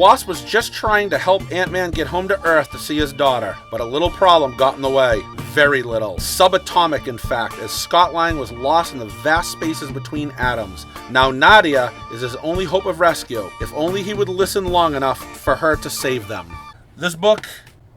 Wasp was just trying to help Ant-Man get home to Earth to see his daughter, but a little problem got in the way. Very little. Subatomic, in fact, as Scott Lang was lost in the vast spaces between atoms. Now Nadia is his only hope of rescue, if only he would listen long enough for her to save them. This book,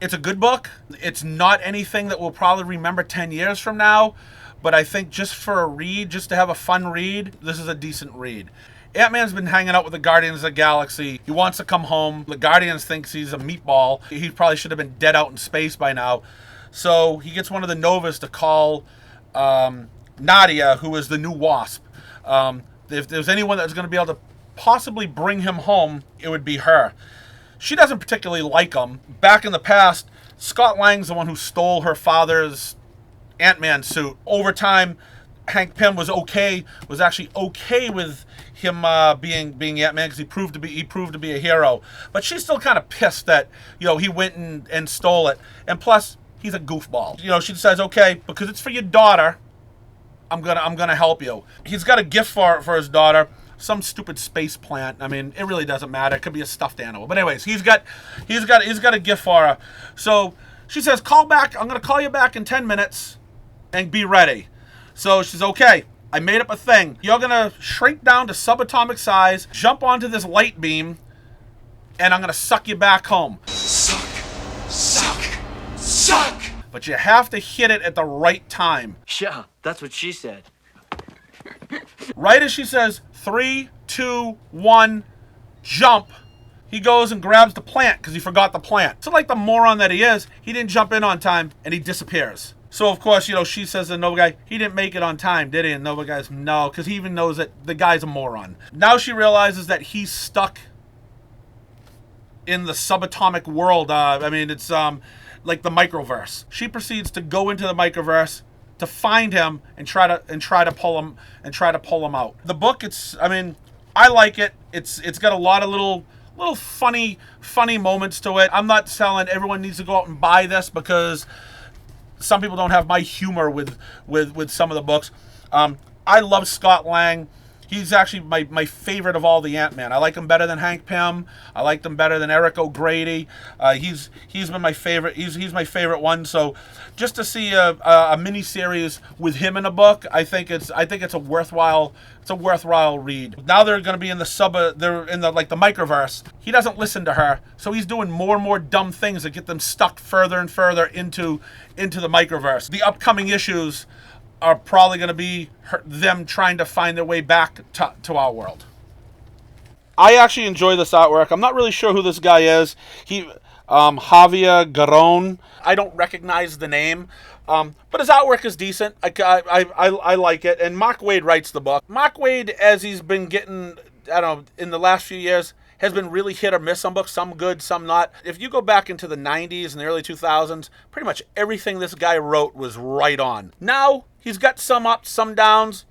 it's a good book. It's not anything that we'll probably remember 10 years from now, but I think just for a read, just to have a fun read, this is a decent read. Ant-Man's been hanging out with the Guardians of the Galaxy. He wants to come home. The Guardians thinks he's a meatball. He probably should have been dead out in space by now. So he gets one of the Novas to call Nadia, who is the new Wasp. If there's anyone that's going to be able to possibly bring him home, it would be her. She doesn't particularly like him. Back in the past, Scott Lang's the one who stole her father's Ant-Man suit. Over time, Hank Pym was actually okay with him being Ant-Man because he proved to be a hero. But she's still kind of pissed that he went and stole it. And plus, he's a goofball. She says, okay, because it's for your daughter, I'm gonna help you. He's got a gift for his daughter. Some stupid space plant. I mean, it really doesn't matter. It could be a stuffed animal. But anyways, he's got a gift for her. So she says, call back. I'm gonna call you back in 10 minutes and be ready. So she's okay. I made up a thing. You're gonna shrink down to subatomic size, jump onto this light beam, and I'm gonna suck you back home. Suck. But you have to hit it at the right time. Yeah, that's what she said. Right as she says, 3, 2, 1, jump, he goes and grabs the plant because he forgot the plant. So like the moron that he is, he didn't jump in on time and he disappears. So of course, she says to the Nova guy, he didn't make it on time, did he? And Nova guy's, no, because he even knows that the guy's a moron. Now she realizes that he's stuck in the subatomic world. It's like the microverse. She proceeds to go into the microverse to find him and try to pull him out. The book, I like it. It's got a lot of little funny moments to it. I'm not selling everyone needs to go out and buy this because some people don't have my humor with some of the books. I love Scott Lang. He's actually my favorite of all the Ant-Man. I like him better than Hank Pym. I liked him better than Eric O'Grady. He's been my favorite. He's my favorite one. So just to see a mini series with him in a book, I think it's a worthwhile read. Now they're going to be in the microverse. He doesn't listen to her, so he's doing more and more dumb things that get them stuck further and further into the microverse. The upcoming issues are probably going to be them trying to find their way back to our world. I actually enjoy this artwork. I'm not really sure who this guy is. Javier Garron. I don't recognize the name, but his artwork is decent. I like it. And Mark Waid writes the book. Mark Waid, as he's been getting, in the last few years, has been really hit or miss on books, some good, some not. If you go back into the 90s and the early 2000s, pretty much everything this guy wrote was right on. Now, he's got some ups, some downs.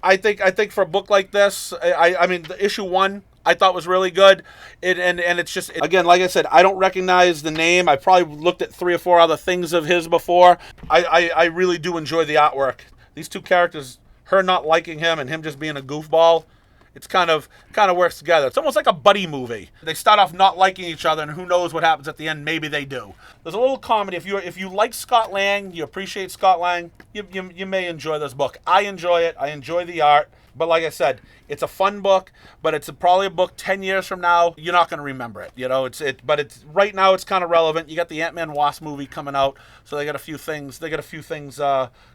I think for a book like this, the issue 1, I thought was really good. And it's just, again, like I said, I don't recognize the name. I probably looked at 3 or 4 other things of his before. I really do enjoy the artwork. These two characters, her not liking him and him just being a goofball, it's kind of works together. It's almost like a buddy movie. They start off not liking each other, and who knows what happens at the end. Maybe they do. There's a little comedy. If you like Scott Lang, you appreciate Scott Lang, you may enjoy this book. I enjoy it. I enjoy the art. But like I said, it's a fun book, but it's probably a book 10 years from now, you're not going to remember it. But it's right now it's kind of relevant. You got the Ant-Man Wasp movie coming out, so they got a few things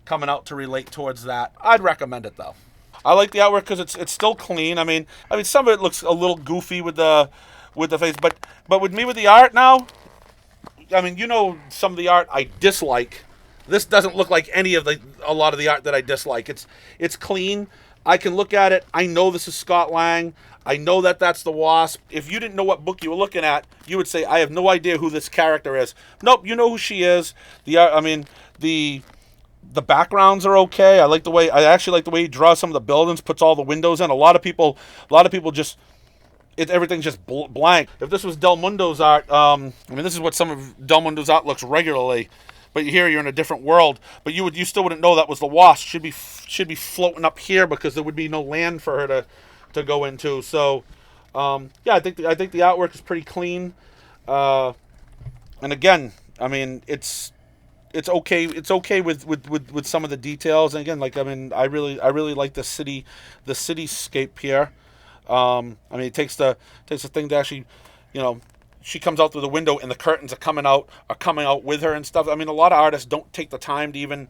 coming out to relate towards that. I'd recommend it though. I like the artwork because it's still clean. I mean, some of it looks a little goofy with the face, but with me with the art now, some of the art I dislike. This doesn't look like a lot of the art that I dislike. It's clean. I can look at it. I know this is Scott Lang. I know that's the Wasp. If you didn't know what book you were looking at, you would say, I have no idea who this character is. Nope, you know who she is. The backgrounds are okay. I actually like the way he draws some of the buildings, puts all the windows in. A lot of people just, everything's just blank. If this was Del Mundo's art, this is what some of Del Mundo's art looks regularly. But here you're in a different world. But you still wouldn't know that was the Wasp. Should be floating up here because there would be no land for her to go into. So Yeah, I think the artwork is pretty clean. And again, I mean, it's okay. It's okay with some of the details. And again, like, I mean, I really like the cityscape here. I mean, it takes the thing to actually, you know, she comes out through the window and the curtains are coming out with her and stuff. I mean, a lot of artists don't take the time to even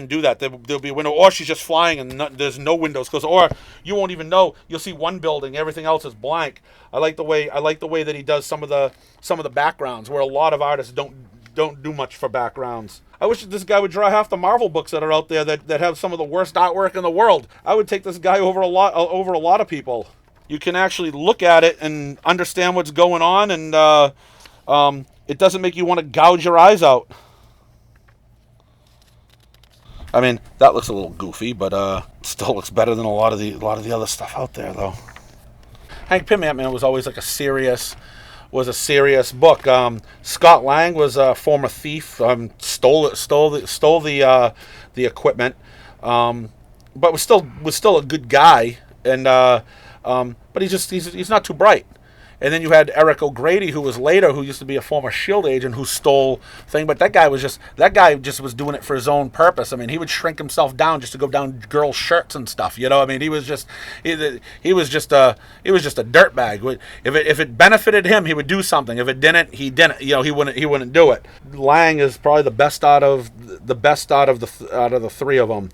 do that. There'll be a window, or she's just flying and there's no windows closed, or you won't even know. You'll see one building, everything else is blank. I like the way that he does some of the backgrounds, where a lot of artists don't do much for backgrounds. I wish this guy would draw half the Marvel books that are out there that have some of the worst artwork in the world. I would take this guy over a lot of people. You can actually look at it and understand what's going on, and it doesn't make you want to gouge your eyes out. I mean, that looks a little goofy, but it still looks better than a lot of the other stuff out there, though. Hank Pym Ant-Man was always like a serious book. Scott Lang was a former thief. Stole the equipment, but was still a good guy. And but he's not too bright. And then you had Eric O'Grady, who was later, who used to be a former Shield agent, who stole thing. But that guy just was doing it for his own purpose. I mean, he would shrink himself down just to go down girls' shirts and stuff. I mean, he was just a dirtbag. If it benefited him, he would do something. If it didn't, he didn't. He wouldn't do it. Lang is probably the best out of the three of them.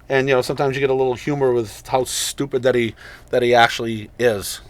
And sometimes you get a little humor with how stupid that he actually is.